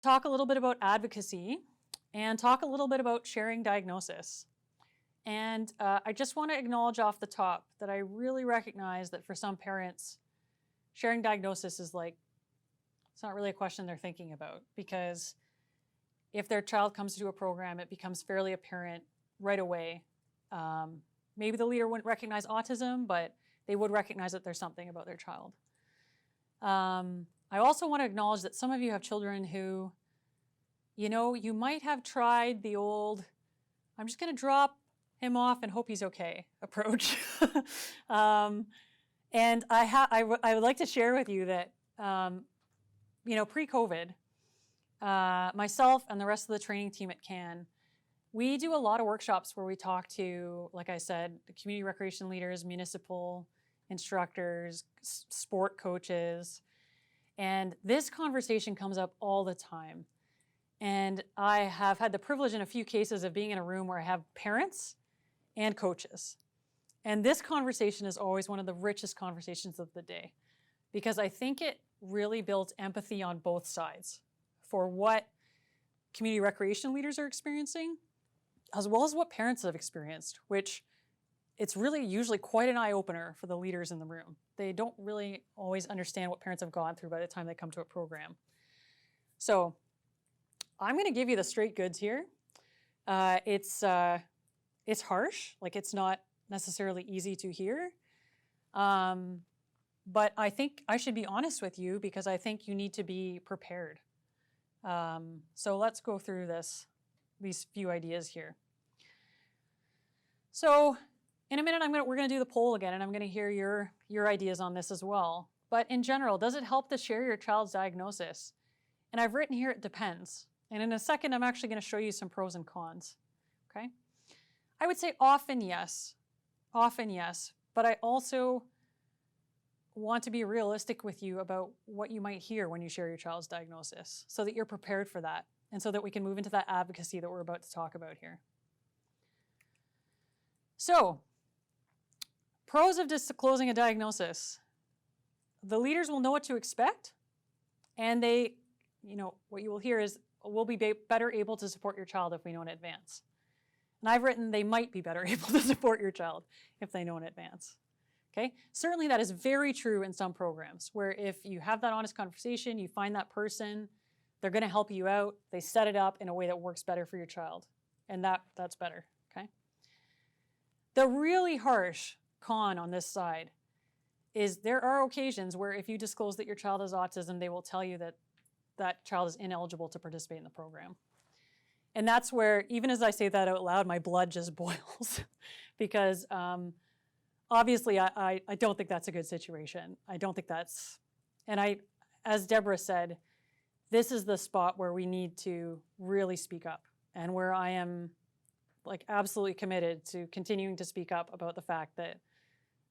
talk a little bit about advocacy and talk a little bit about sharing diagnosis. And I just want to acknowledge off the top that I really recognize that for some parents, sharing diagnosis is like, it's not really a question they're thinking about, because if their child comes to a program, it becomes fairly apparent right away. Maybe the leader wouldn't recognize autism, but they would recognize that there's something about their child. I also want to acknowledge that some of you have children who, you might have tried the old, I'm just going to drop him off and hope he's okay approach. And I would like to share with you that, pre-COVID, myself and the rest of the training team at CAN, we do a lot of workshops where we talk to, like I said, the community recreation leaders, municipal instructors, sport coaches, and this conversation comes up all the time. And I have had the privilege in a few cases of being in a room where I have parents and coaches. And this conversation is always one of the richest conversations of the day, because I think it really builds empathy on both sides for what community recreation leaders are experiencing, as well as what parents have experienced, which it's really usually quite an eye-opener for the leaders in the room. They don't really always understand what parents have gone through by the time they come to a program. So I'm going to give you the straight goods here. It's harsh, like it's not necessarily easy to hear. But I think I should be honest with you, because I think you need to be prepared. So let's go through these few ideas here. So in a minute, we're going to do the poll again, and I'm going to hear your ideas on this as well. But in general, does it help to share your child's diagnosis? And I've written here, it depends. And in a second, I'm actually going to show you some pros and cons. Okay? I would say often yes, but I also want to be realistic with you about what you might hear when you share your child's diagnosis, so that you're prepared for that, and so that we can move into that advocacy that we're about to talk about here. So, pros of disclosing a diagnosis. The leaders will know what to expect, and what you will hear is, we'll be better able to support your child if we know in advance. And I've written, they might be better able to support your child if they know in advance. Okay? Certainly that is very true in some programs, where if you have that honest conversation, you find that person, they're going to help you out, they set it up in a way that works better for your child. And that's better. Okay? The really harsh con on this side is there are occasions where if you disclose that your child has autism, they will tell you that that child is ineligible to participate in the program. And that's where, even as I say that out loud, my blood just boils because obviously I don't think that's a good situation. I don't think that's, and as Deborah said, this is the spot where we need to really speak up, and where I am like absolutely committed to continuing to speak up about the fact that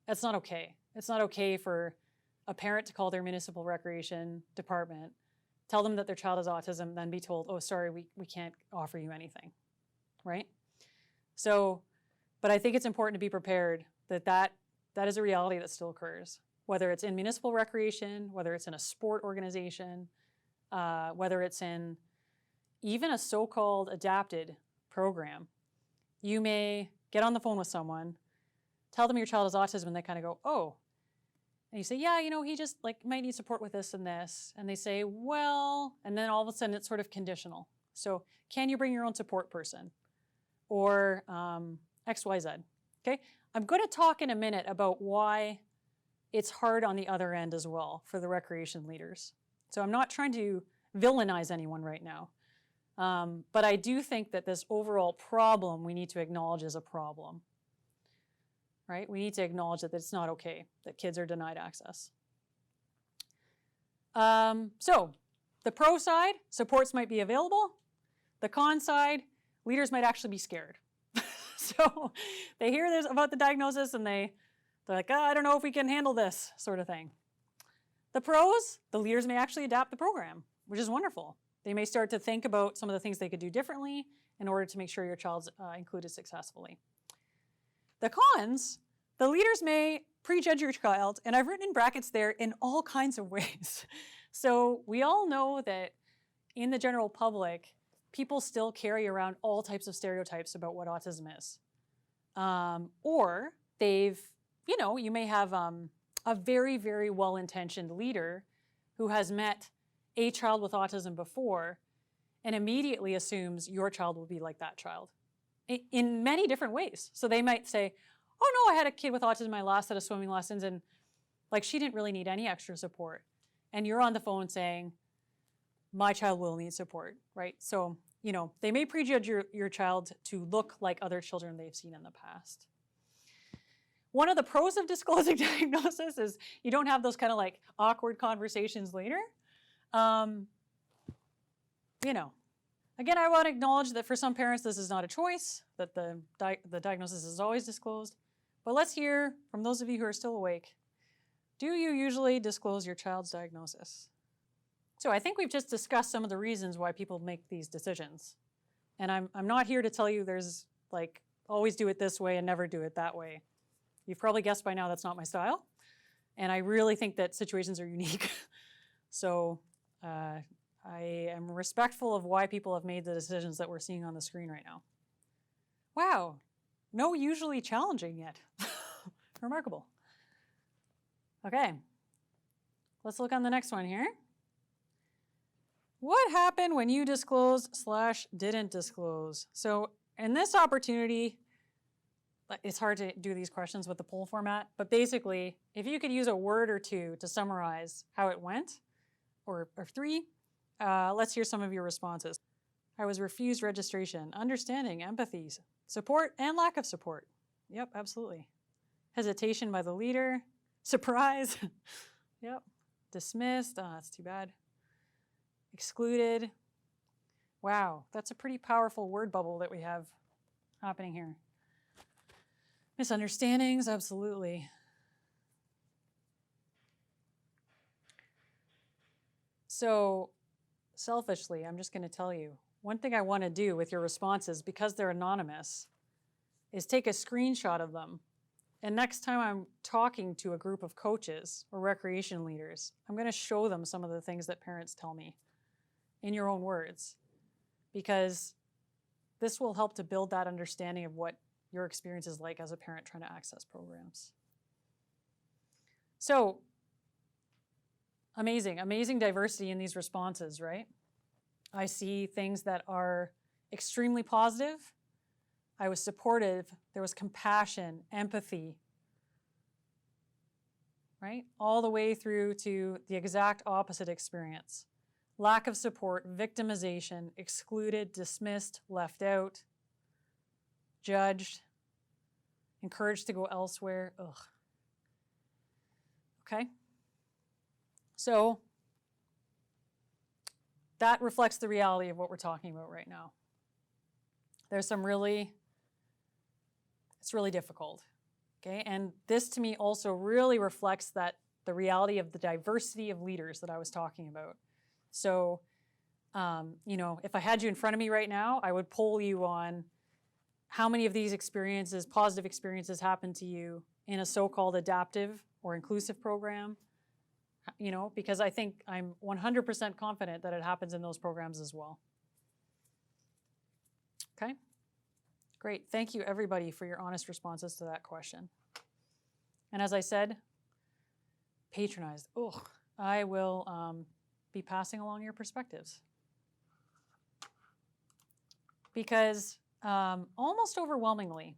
that's not okay. It's not okay for a parent to call their municipal recreation department, tell them that their child has autism, then be told, oh, sorry, we can't offer you anything, right? So, but I think it's important to be prepared that is a reality that still occurs, whether it's in municipal recreation, whether it's in a sport organization, whether it's in even a so-called adapted program. You may get on the phone with someone, tell them your child has autism, and they kind of go, oh. And you say, yeah, he just might need support with this and this. And they say, well, and then all of a sudden it's sort of conditional. So can you bring your own support person? Or XYZ, okay? I'm going to talk in a minute about why it's hard on the other end as well for the recreation leaders. So I'm not trying to villainize anyone right now. But I do think that this overall problem we need to acknowledge as a problem. Right? We need to acknowledge that it's not okay that kids are denied access. So the pro side, supports might be available. The con side, leaders might actually be scared. So they hear this about the diagnosis and they're like, oh, I don't know if we can handle this sort of thing. The pros, the leaders may actually adapt the program, which is wonderful. They may start to think about some of the things they could do differently in order to make sure your child's included successfully. The cons, the leaders may prejudge your child, and I've written in brackets there, in all kinds of ways. So we all know that in the general public, people still carry around all types of stereotypes about what autism is. Or they've, you may have a very, very well-intentioned leader who has met a child with autism before and immediately assumes your child will be like that child in many different ways. So they might say, oh no, I had a kid with autism in my last set of swimming lessons and like she didn't really need any extra support. And you're on the phone saying, my child will need support, right? So, they may prejudge your child to look like other children they've seen in the past. One of the pros of disclosing diagnosis is you don't have those kind of like awkward conversations later. Again, I want to acknowledge that for some parents, this is not a choice, that the diagnosis is always disclosed. But let's hear from those of you who are still awake. Do you usually disclose your child's diagnosis? So I think we've just discussed some of the reasons why people make these decisions. And I'm not here to tell you there's like, always do it this way and never do it that way. You've probably guessed by now that's not my style. And I really think that situations are unique. So I am respectful of why people have made the decisions that we're seeing on the screen right now. Wow, no usually challenging yet. Remarkable. Okay, let's look on the next one here. What happened when you disclosed/didn't disclose? So in this opportunity, it's hard to do these questions with the poll format, but basically, if you could use a word or two to summarize how it went, or three, let's hear some of your responses. I was refused registration, understanding, empathy, support, and lack of support. Yep, absolutely. Hesitation by the leader, surprise, yep, dismissed, oh, that's too bad. Excluded. Wow, that's a pretty powerful word bubble that we have happening here. Misunderstandings, absolutely. So, selfishly, I'm just going to tell you, one thing I want to do with your responses, because they're anonymous, is take a screenshot of them. And next time I'm talking to a group of coaches or recreation leaders, I'm going to show them some of the things that parents tell me in your own words, because this will help to build that understanding of what your experience is like as a parent trying to access programs. So, amazing diversity in these responses, right? I see things that are extremely positive. I was supportive. There was compassion, empathy, right? All the way through to the exact opposite experience. Lack of support, victimization, excluded, dismissed, left out, judged, encouraged to go elsewhere. Ugh. Okay? So that reflects the reality of what we're talking about right now. There's some it's really difficult, okay? And this to me also really reflects that the reality of the diversity of leaders that I was talking about. So, if I had you in front of me right now, I would poll you on how many of these experiences, positive experiences, happen to you in a so-called adaptive or inclusive program, because I think I'm 100% confident that it happens in those programs as well. Okay? Great. Thank you, everybody, for your honest responses to that question. And as I said, patronized. Ugh. I will be passing along your perspectives. Because almost overwhelmingly,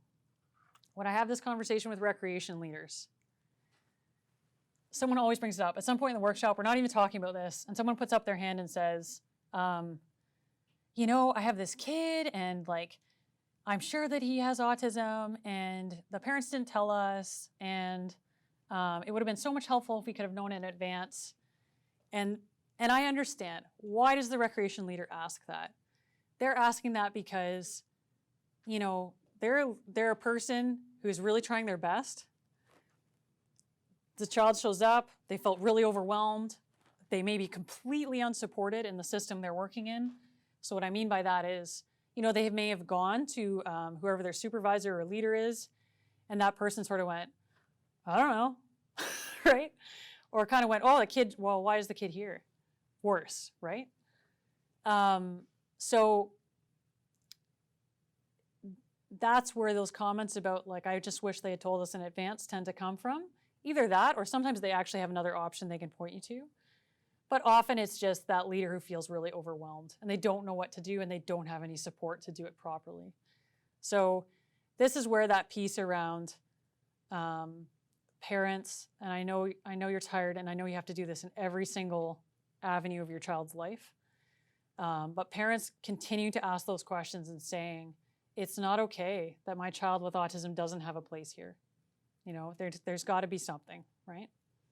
when I have this conversation with recreation leaders, someone always brings it up. At some point in the workshop, we're not even talking about this, and someone puts up their hand and says, I have this kid, and I'm sure that he has autism, and the parents didn't tell us, and it would have been so much helpful if we could have known in advance. And I understand. Why does the recreation leader ask that? They're asking that because, they're a person who's really trying their best. The child shows up, they felt really overwhelmed. They may be completely unsupported in the system they're working in. So what I mean by that is, they may have gone to whoever their supervisor or leader is, and that person sort of went, I don't know, right? Or kind of went, oh, the kid, well, why is the kid here? Worse, right? So that's where those comments about, like, I just wish they had told us in advance tend to come from. Either that, or sometimes they actually have another option they can point you to. But often it's just that leader who feels really overwhelmed and they don't know what to do and they don't have any support to do it properly. So this is where that piece around parents, and I know you're tired and I know you have to do this in every single avenue of your child's life. But parents continue to ask those questions and saying, it's not okay that my child with autism doesn't have a place here. You know, there's got to be something, right?